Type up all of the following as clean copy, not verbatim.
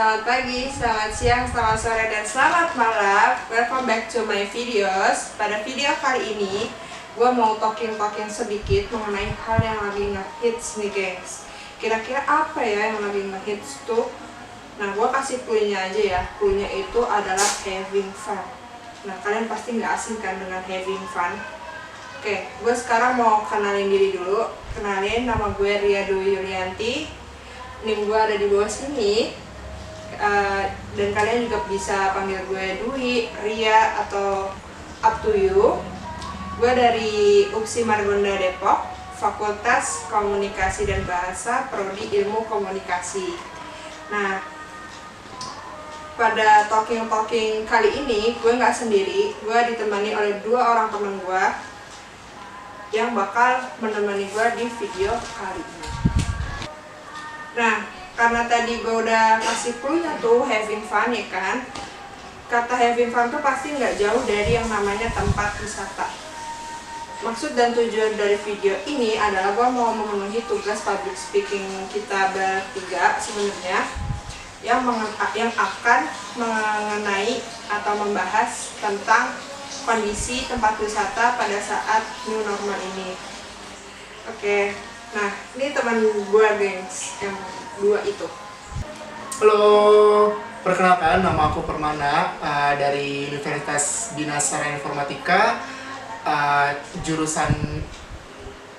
Selamat pagi, selamat siang, selamat sore, dan selamat malam. Welcome back to my videos. Pada video kali ini, gue mau talking sedikit mengenai hal yang lagi nge-hits nih guys. Kira-kira apa ya yang lagi nge-hits tuh? Nah, gue kasih clue-nya aja ya. Clue-nya itu adalah having fun. Nah, kalian pasti nggak asing kan dengan having fun? Oke, gue sekarang mau kenalin diri dulu. Kenalin, nama gue Ria Dwi Yulianti. NIM gue ada di bawah sini. Dan kalian juga bisa panggil gue Dwi, Ria, atau up to you. Gue dari UPSI Margonda Depok, Fakultas Komunikasi dan Bahasa, Prodi Ilmu Komunikasi. Nah, pada talking kali ini gue nggak sendiri, gue ditemani oleh dua orang teman gue yang bakal menemani gue di video kali ini. Nah, karena tadi gue udah kasih clue-nya tuh having fun ya kan. Kata having fun tuh pasti nggak jauh dari yang namanya tempat wisata. Maksud dan tujuan dari video ini adalah gue mau memenuhi tugas public speaking kita bertiga sebenarnya yang akan mengenai atau membahas tentang kondisi tempat wisata pada saat new normal ini. Oke. Nah, ini teman gue gengs, yang dua itu. Halo, perkenalkan nama aku Permana dari Universitas Bina Sarana Informatika, jurusan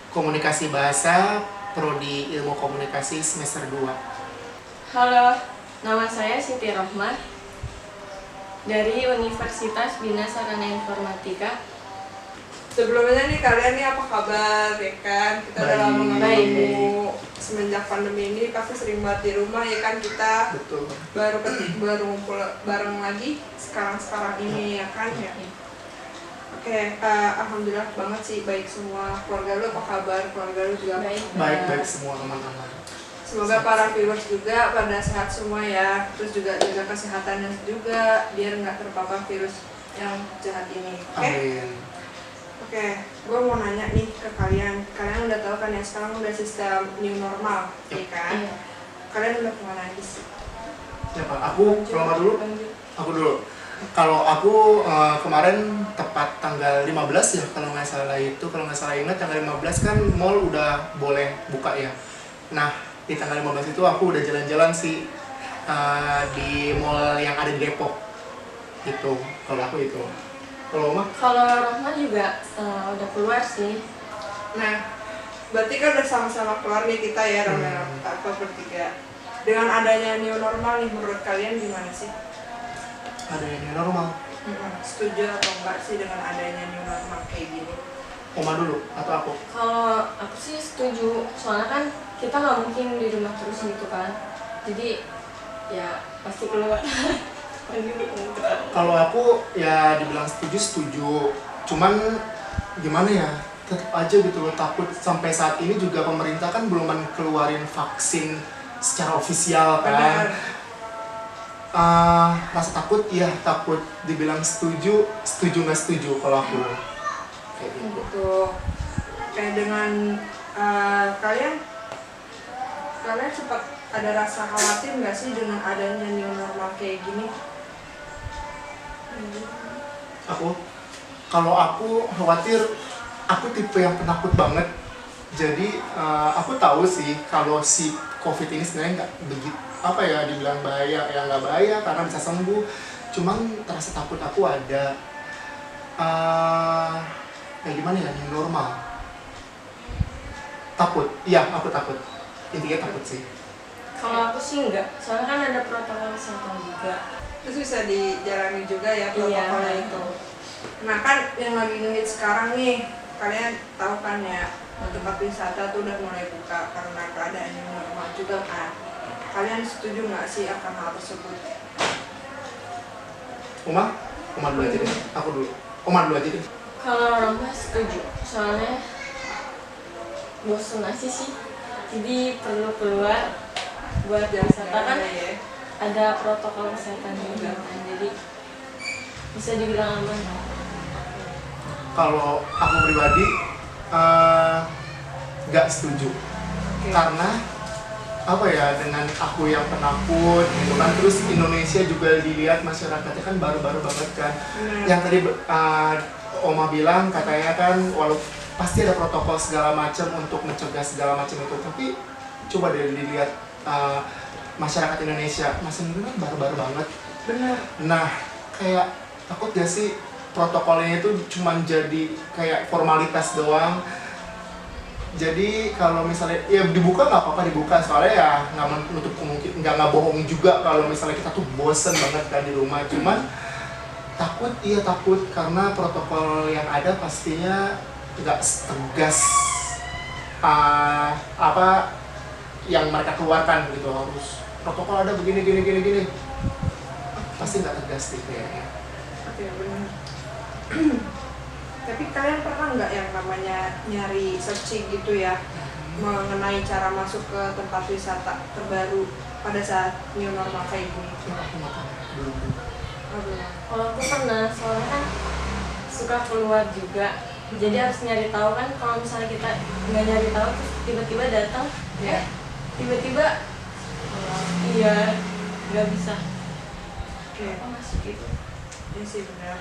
Komunikasi Bahasa, Prodi Ilmu Komunikasi semester 2. Halo, nama saya Siti Rohmah dari Universitas Bina Sarana Informatika. Sebelumnya nih kalian nih apa kabar ya kan? Kita udah lama nggak ketemu. Semenjak pandemi ini pasti sering banget di rumah ya kan kita. Betul. Baru ngumpul bareng lagi sekarang ini ya kan ya. Oke, alhamdulillah banget sih baik semua. Keluarga lu apa kabar? Keluarga lu juga Baik semua teman-teman. Semoga para viewers juga pada sehat semua ya. Terus juga jaga kesehatannya juga biar nggak terpapar virus yang jahat ini. Oke? Amin. Oke, gue mau nanya nih ke kalian. Kalian udah tahu kan ya sekarang udah sistem new normal, ya kan? Iya. Kalian udah kemana aja sih? Siapa? Aku pertama dulu. Aku dulu. Kalau aku kemarin tepat tanggal 15 ya kalau nggak salah itu, kalau nggak salah ingat tanggal 15 kan mall udah boleh buka ya. Nah di tanggal 15 itu aku udah jalan-jalan sih di mall yang ada di Depok gitu. Kalau aku itu. Kalau Oma? Kalau Rohmah juga udah keluar sih. Nah, berarti kan udah sama-sama keluar nih kita ya, rame-rame atau bertiga. Dengan adanya new normal nih, menurut kalian gimana sih? Ada yang new normal. Setuju atau enggak sih dengan adanya new normal kayak gini? Oma dulu atau aku? Kalau aku sih setuju, soalnya kan kita nggak mungkin di rumah terus gitu kan. Jadi ya pasti keluar. Kalau aku ya dibilang setuju, cuman gimana ya, tetap aja gitu loh, takut. Sampai saat ini juga pemerintah kan belum keluarin vaksin secara ofisial kan. Rasa takut ya, takut dibilang setuju nggak setuju kalau aku kayak gitu. Kayak dengan kalian sempat ada rasa khawatir nggak sih dengan adanya new normal kayak gini? Kalau aku khawatir, aku tipe yang penakut banget. Jadi aku tahu sih kalau si COVID ini sebenarnya nggak begitu dibilang bahaya, ya nggak bahaya karena bisa sembuh. Cuman rasa takut aku ada. Gimana ya, new normal. Takut, iya aku takut. Intinya takut sih. Kalau aku sih enggak, soalnya kan ada protokol kesehatan juga. Terus bisa dijalani juga ya protokolnya itu. Nah kan yang lagi ngehit sekarang nih, kalian tahu kan ya, tempat wisata tuh udah mulai buka karena keadaan yang normal juga kan. Kalian setuju nggak sih akan hal tersebut? Oma dulu aja deh. Aku dulu. Oma dulu aja deh. Kalau Rohmah setuju, soalnya bosan aja sih. Jadi perlu keluar buat wisata kan. Ada protokol kesehatan juga kan, jadi bisa dibilang aman. Kalau aku pribadi nggak setuju. Karena apa ya, dengan aku yang penakut gitu kan, terus Indonesia juga dilihat masyarakatnya kan baru-baru banget kan. Yang tadi Oma bilang katanya kan walau pasti ada protokol segala macam untuk mencegah segala macam itu, tapi coba deh dilihat masyarakat Indonesia masih kan baru-baru banget. Benar. Nah, kayak takut gak sih protokolnya itu cuma jadi kayak formalitas doang. Jadi kalau misalnya ya dibuka nggak apa-apa dibuka, soalnya ya nggak menutup kemungkinan, nggak bohong juga kalau misalnya kita tuh bosen banget kan di rumah. Cuman takut karena protokol yang ada pastinya nggak tegas apa yang mereka keluarkan gitu, harus protokol ada begini gini pasti nggak tegas sih kayaknya. Oke, benar. Tapi kalian pernah nggak yang namanya nyari searching gitu ya mengenai cara masuk ke tempat wisata terbaru pada saat new normal kayak gini? Aku nggak tahu, belum. Oh, belum. Kalau aku pernah, soalnya kan suka keluar juga, jadi harus nyari tahu kan. Kalau misalnya kita nggak nyari tahu terus tiba-tiba datang, Ya. tiba-tiba iya nggak bisa Oke. apa masuk gitu. Iya sih benar.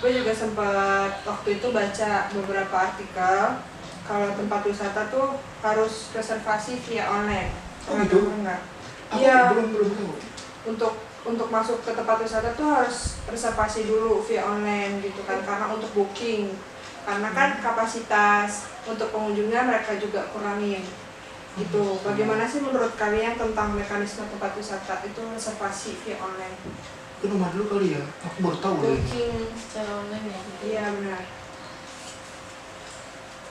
Gue juga sempat waktu itu baca beberapa artikel kalau tempat wisata tuh harus reservasi via online. Oh gitu? Enggak? Aku Iya. belum tahu. Untuk masuk ke tempat wisata tuh harus reservasi dulu via online gitu kan, karena untuk booking. Karena kan kapasitas untuk pengunjungnya mereka juga kurangin. Gitu. Bagaimana sih menurut kalian tentang mekanisme tempat wisata itu reservasi via online? Itu nomor dulu kali ya, aku baru tahu deh. Booking secara online ya gitu. Iya benar.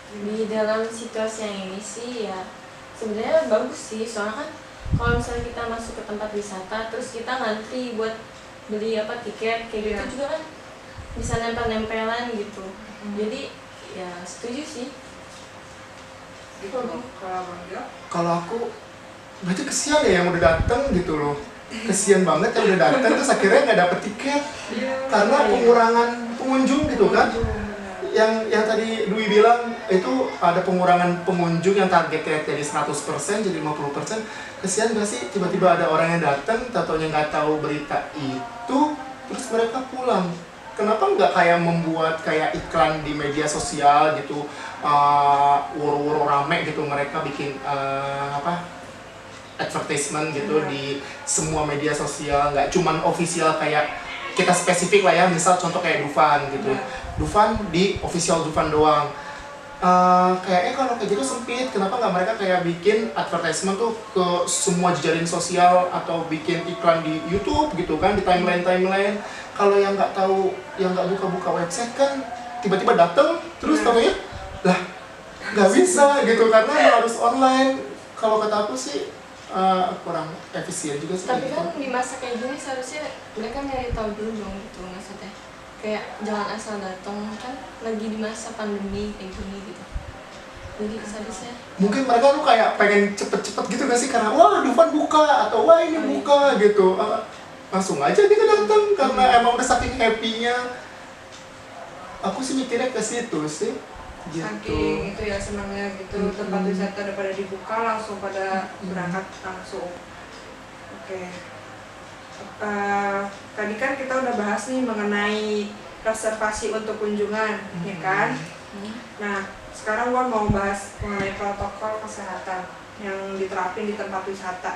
Di dalam situasi yang ini sih ya sebenarnya bagus sih, soalnya kan kalau misalnya kita masuk ke tempat wisata terus kita ngantri buat beli apa tiket kayak gitu Iya. juga kan bisa nempel-nempelan gitu. Jadi ya setuju sih. Gitu. Kalau Bang Jo? Kalau aku berarti kesian ya yang udah dateng gitu loh. Kesian banget yang udah dateng terus akhirnya nggak dapet tiket karena pengurangan pengunjung gitu kan. Yang tadi Dwi bilang itu ada pengurangan pengunjung yang targetnya dari 100% jadi 50%. Kesian gak sih tiba-tiba ada orang yang datang, tatonya nggak tahu berita itu, terus mereka pulang. Kenapa nggak kayak membuat kayak iklan di media sosial gitu, woro-woro rame gitu, mereka bikin advertisement gitu di semua media sosial, nggak cuman official kayak kita spesifik lah ya, misal contoh kayak Dufan gitu. Dufan di official Dufan doang. Kayaknya kalau kayak gitu sempit, kenapa nggak mereka kayak bikin advertisement tuh ke semua jejaring sosial atau bikin iklan di YouTube gitu kan, di timeline. Kalau yang nggak tahu, yang nggak buka-buka website kan tiba-tiba dateng terus katanya lah nggak bisa gitu karena harus online. Kalau kata aku sih kurang efisien juga sih. Tapi gitu. kan di masa kayak gini seharusnya mereka nyari tahu dulu dong gitu maksudnya. Kayak jangan asal datang, kan lagi di masa pandemi kayak gini gitu. Jadi seharusnya Mungkin mereka tuh kayak pengen cepet-cepet gitu gak sih, karena wah Dufan buka atau wah ini buka gitu. Langsung aja kita datang karena emang udah saking happy-nya. Aku sih mikirnya ke situ sih. Gitu. Saking itu ya senangnya gitu, tempat wisata udah pada dibuka langsung pada berangkat langsung. Oke. Tadi kan kita udah bahas nih mengenai reservasi untuk kunjungan, ya kan? Nah, sekarang gua mau bahas mengenai protokol kesehatan yang diterapin di tempat wisata.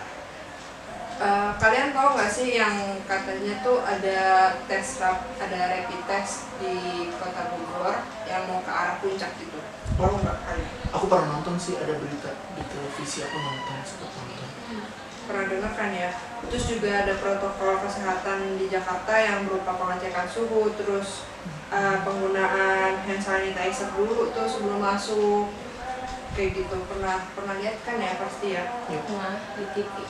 Kalian tahu nggak sih yang katanya tuh ada ada rapid test di Kota Bogor yang mau ke arah puncak gitu? Tahu nggak kalian? Aku pernah nonton sih, ada berita di televisi, aku nonton, sempat nonton. Pernah dengar kan ya? Terus juga ada protokol kesehatan di Jakarta yang berupa pengecekan suhu, terus penggunaan hand sanitizer dulu tuh sebelum masuk, kayak gitu. Pernah lihat kan ya pasti ya? nah di TV.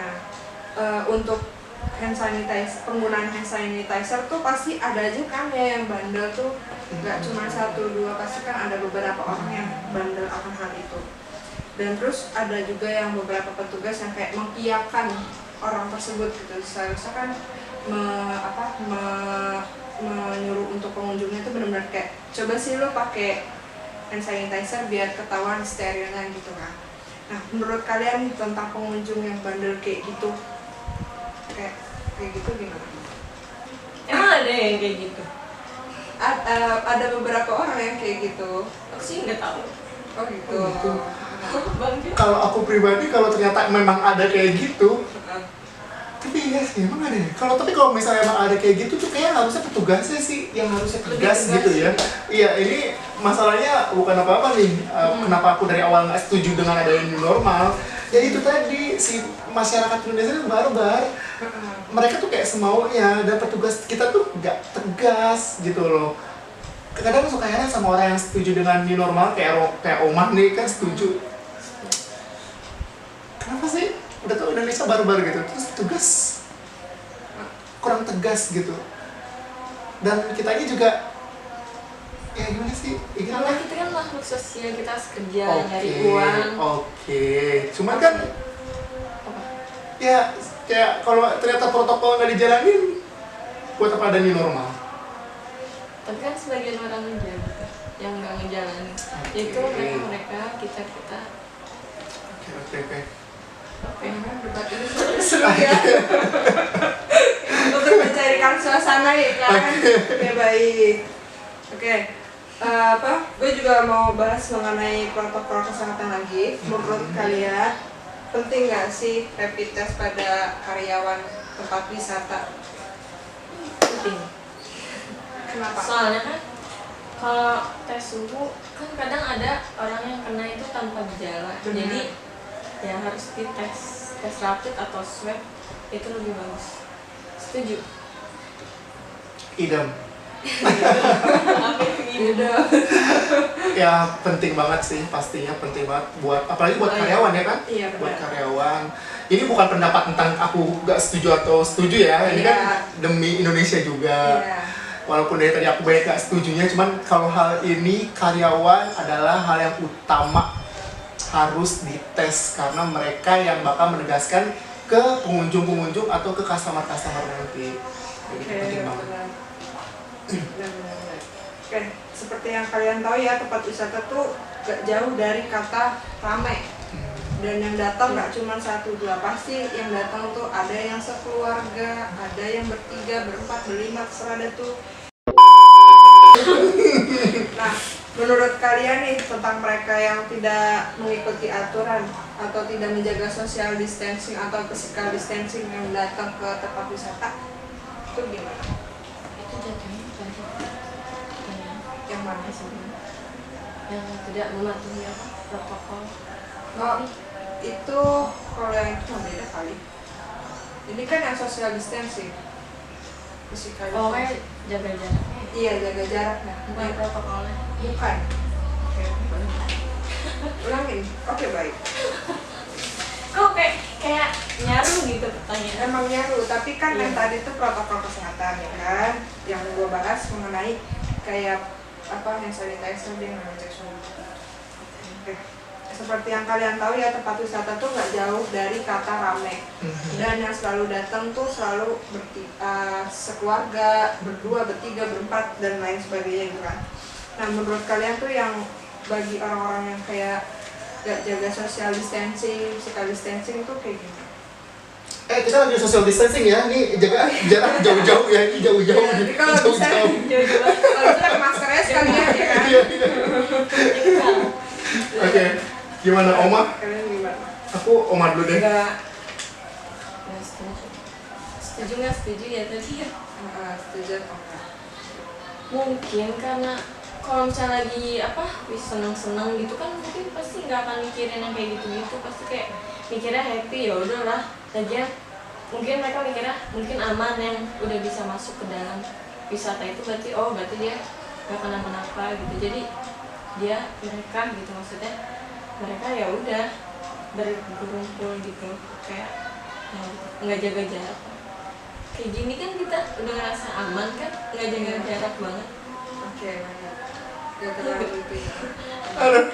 Nah, untuk penggunaan hand sanitizer tuh pasti ada aja kan ya yang bandel tuh, nggak cuma 1-2, pasti kan ada beberapa orang yang bandel akan hal itu. Dan terus ada juga yang beberapa petugas yang kayak mengiyakan orang tersebut gitu. Seharusnya kan menyuruh untuk pengunjungnya itu benar-benar kayak coba sih lo pakai hand sanitizer biar ketahuan sterilnya gitu kan. Nah, menurut kalian nih tentang pengunjung yang bandel kayak gitu, kayak gitu gimana? Emang ada yang kayak gitu? Ada beberapa orang yang kayak gitu. Aku sih nggak tahu. Oh gitu. Oh, gitu. Bang Gil? Kalau aku pribadi, kalau ternyata memang ada kayak gitu, tapi iya sih emang ada ya. Tapi kalau misalnya emang ada kayak gitu tuh kayak harusnya petugasnya sih yang harusnya Lebih tegas tegas. gitu ya. Iya, ini masalahnya bukan apa-apa nih. Kenapa aku dari awal nggak setuju dengan adanya new normal? Ya itu tadi, si masyarakat Indonesia itu barbar. Mereka tuh kayak semaunya, dan petugas kita tuh nggak tegas gitu loh. Kadang suka heran sama orang yang setuju dengan new normal, kayak Omah nih kan setuju. Kenapa sih? Udah tau Indonesia barbar gitu, terus tugas kurang tegas gitu. Dan kitanya juga, ya gimana sih? Ya gitu Karena lah. kita kan makhluk sosial, kita harus kerja, Oke, nyari uang. oke. Cuman kan, Apa? ya kayak kalau ternyata protokol nggak dijalanin, buat apa ada new normal? Tapi kan sebagian orang aja gitu, yang nggak ngejalanin. Itu mereka, kita. Oke. Debat ini seru ya. Untuk mencairkan suasana ya kan. Oke, baik. Oke. Gue juga mau bahas mengenai protokol kesehatan lagi. Menurut kalian penting nggak sih rapid test pada karyawan tempat wisata? Penting. Kenapa? Soalnya kan kalau tes suhu kan kadang ada orang yang kena itu tanpa gejala. Benar. Jadi ya harus dites, tes rapid atau swab itu lebih bagus. Setuju? Idem. Apa itu? Udah. Ya penting banget sih, pastinya penting banget buat, apalagi buat Oh, iya. karyawan ya kan? Iya, Buat benar. karyawan. Ini bukan pendapat tentang aku gak setuju atau setuju ya. Ini Iya. kan demi Indonesia juga. Iya. Walaupun dari tadi aku banyak gak setujunya, cuman kalau hal ini karyawan adalah hal yang utama harus dites karena mereka yang bakal menegaskan ke pengunjung-pengunjung atau ke customer-customer nanti. Jadi Oke, penting banget. benar. Benar. Oke, seperti yang kalian tahu ya, tempat wisata tuh gak jauh dari kata ramai. Dan yang datang nggak cuma 1-2, pasti yang datang tuh ada yang sekeluarga, ada yang bertiga, berempat, berlima, terserah ada tuh. Nah, menurut kalian nih tentang mereka yang tidak mengikuti aturan atau tidak menjaga social distancing atau physical distancing yang datang ke tempat wisata, itu gimana? Itu jatuhnya tadi Yang mana? yang tidak mematuhi apa protokol. Oh, itu kalau yang itu mah beda kali. Ini kan yang social distancing, physical Pokoknya distancing. jaga jaraknya. Iya, jaga jarak. Nah, Bukan protokolnya. bukan. Oke. Ulangin. Oke, baik. Kok kayak nyaru gitu pertanyaan. Emang nyaru, tapi kan Iya. yang tadi itu protokol kesehatan ya kan, yang gue bahas mengenai kayak apa hand sanitizer dan sanitizer. Oke. Seperti yang kalian tahu ya, tempat wisata tuh nggak jauh dari kata rame, dan yang selalu datang tuh selalu sekeluarga, berdua, bertiga, berempat, dan lain sebagainya gitu kan. Nah, menurut kalian tuh yang bagi orang-orang yang kayak gak jaga social distancing, physical distancing tuh kayak gimana? Kita lagi social distancing ya, nih jaga jarak jauh-jauh ya, ini jauh-jauh Iya, nih, jadi kalau bisa jauh-jauh. kalau bisa pakai maskernya sekalian ya kan. Iya, iya. Oke, gimana Oma? Kalian gimana? Aku Oma dulu deh. Nggak setuju. Setuju nggak setuju ya tadi ya. Setuju atau enggak? Mungkin karena kalau misalnya lagi seneng-seneng gitu kan mungkin pasti nggak akan mikirin yang kayak gitu-gitu, pasti kayak mikirnya happy, ya udahlah. Lagian mungkin mereka mikirnya mungkin aman yang udah bisa masuk ke dalam wisata itu, berarti dia nggak kenapa-napa gitu. Jadi mereka gitu, maksudnya mereka ya udah berkumpul gitu kayak ya, nggak jaga jarak. Kayak gini kan kita udah ngerasa aman kan, nggak jaga jarak banget. Oke, banyak. Gak terlalu gitu ya. Aduh,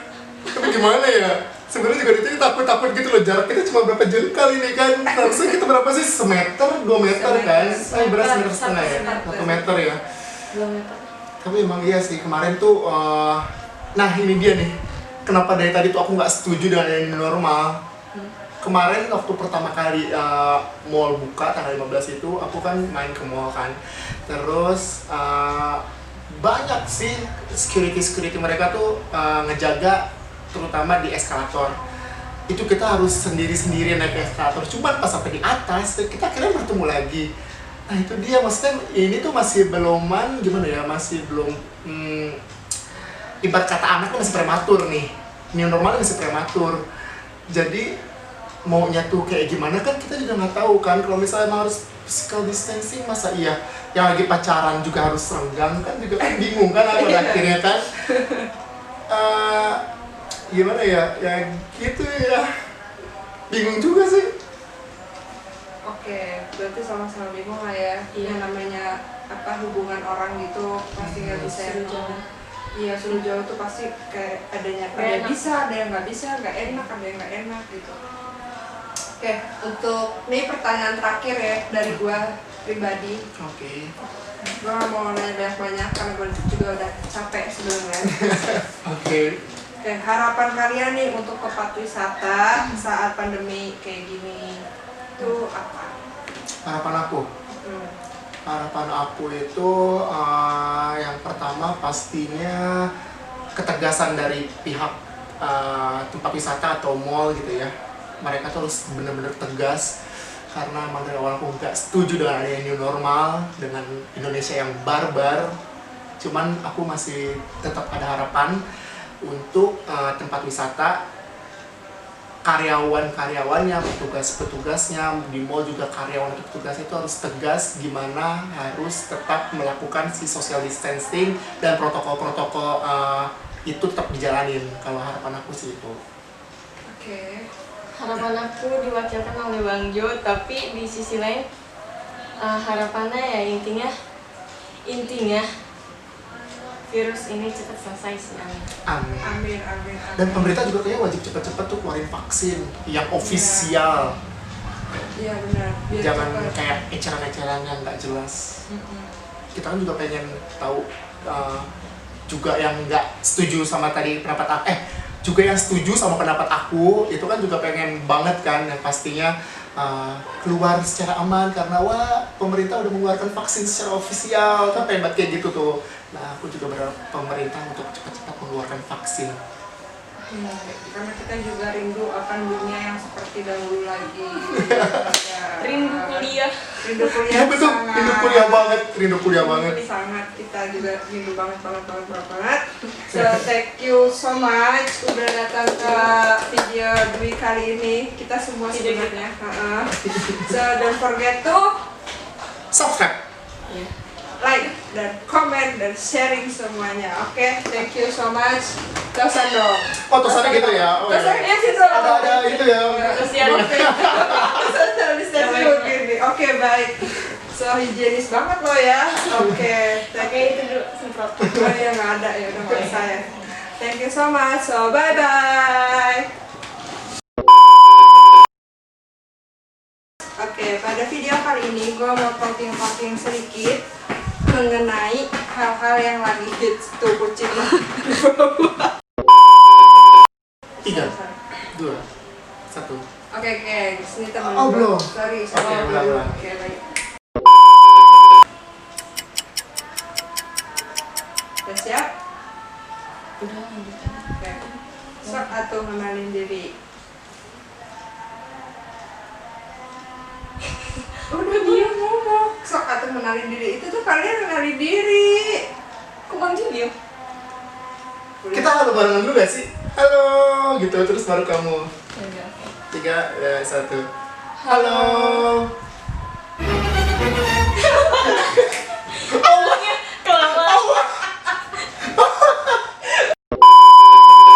tapi gimana ya? Sebenarnya juga itu takut-takut gitu loh, jarak kita cuma berapa jengkal ini kan. Harusnya kita berapa sih? Semeter, 2 meter kan? Beras meter setengah ya? 1 meter ya? 2 meter. Tapi emang iya sih, kemarin tuh, nah ini dia nih. kenapa dari tadi tuh aku nggak setuju dengan yang new normal. Kemarin waktu pertama kali mall buka tanggal 15 itu, aku kan main ke mall kan. Terus banyak sih security mereka tuh ngejaga, terutama di eskalator. Itu kita harus sendiri-sendiri naik eskalator. Cuman pas sampai di atas kita akhirnya bertemu lagi. Nah itu dia, maksudnya ini tuh masih beloman, gimana ya, masih belum ibarat kata anak tuh masih prematur nih. New normal masih prematur. Jadi maunya tuh kayak gimana kan kita juga nggak tahu kan. Kalau misalnya harus physical distancing, masa iya yang lagi pacaran juga harus renggang kan, juga kan bingung kan pada akhirnya kan. Gimana ya gitu ya, bingung juga sih. Oke, berarti sama-sama bingung lah ya. Yang namanya hubungan orang gitu pasti nggak bisa Suruh jauh. Iya, suruh jauh tuh pasti kayak ada yang bisa, ada yang nggak bisa, nggak enak, ada yang nggak enak gitu. Oke, untuk ini pertanyaan terakhir ya dari gua pribadi. Oke. Gua nggak mau nanya banyak karena gua juga udah capek sebelumnya. Oke. Oke, harapan kalian nih untuk tempat wisata saat pandemi kayak gini itu apa? Harapan aku itu yang pertama pastinya ketegasan dari pihak tempat wisata atau mall gitu ya. Mereka tuh harus benar-benar tegas, karena emang dari awal aku nggak setuju dengan adanya new normal, dengan Indonesia yang barbar. Cuman aku masih tetap ada harapan untuk tempat wisata, karyawan-karyawannya, petugas-petugasnya, di mall juga karyawan atau petugasnya itu harus tegas gimana harus tetap melakukan si social distancing dan protokol-protokol itu tetap dijalanin. Kalau harapan aku sih itu. Oke. Harapan aku diwakilkan oleh Bang Jo, tapi di sisi lain harapannya ya intinya virus ini cepat selesai sih, amin. Amin. Amin. Dan pemerintah juga kayaknya wajib cepat-cepat tuh keluarin vaksin yang ofisial. Iya benar. Biar Jangan cepat. kayak eceran-eceran yang nggak jelas. Kita kan juga pengen tahu juga yang nggak setuju sama tadi pendapat juga yang setuju sama pendapat aku itu kan juga pengen banget kan, yang pastinya keluar secara aman karena pemerintah udah mengeluarkan vaksin secara ofisial kan, pengen banget kayak gitu tuh. Nah aku juga berharap pemerintah untuk cepat-cepat mengeluarkan vaksin. Karena kita juga rindu akan dunia yang seperti dahulu lagi. Rindu kuliah. Rindu kuliah. Iya betul, rindu kuliah banget. Sangat, kita juga rindu banget. So thank you so much udah datang ke video Dwi kali ini. Kita semua sebenarnya. So don't forget to Subscribe, like dan komen dan sharing semuanya. Oke, thank you so much. Tosan dong. oh tosannya gitu ya. Oh, Tosan iya. ya situ. Ada itu ya. Social Social begini. Oke, baik. So higienis banget lo ya. Oke, Oke, itu dulu semprot. Oh ya nggak ada ya, udah nggak usah ya. Thank you so much. So bye bye. Oke, pada video kali ini gue mau talking sedikit mengenai hal-hal yang lagi hits tuh kucing. 3, 2, 1. Oke, sini teman. Oh, belum. Sorry. Oke, ulang. Oke, baik. Udah siap? Udah lanjutin. Oke. Sok atau kenalin diri. Udah dia ngomong. Sok atau kenalin diri. Itu tuh kalian kenalin diri. Kok Bang Jo diem? Kita halo barengan dulu gak sih? Halo gitu, terus baru kamu. Ya udah. 3, 1. Halo.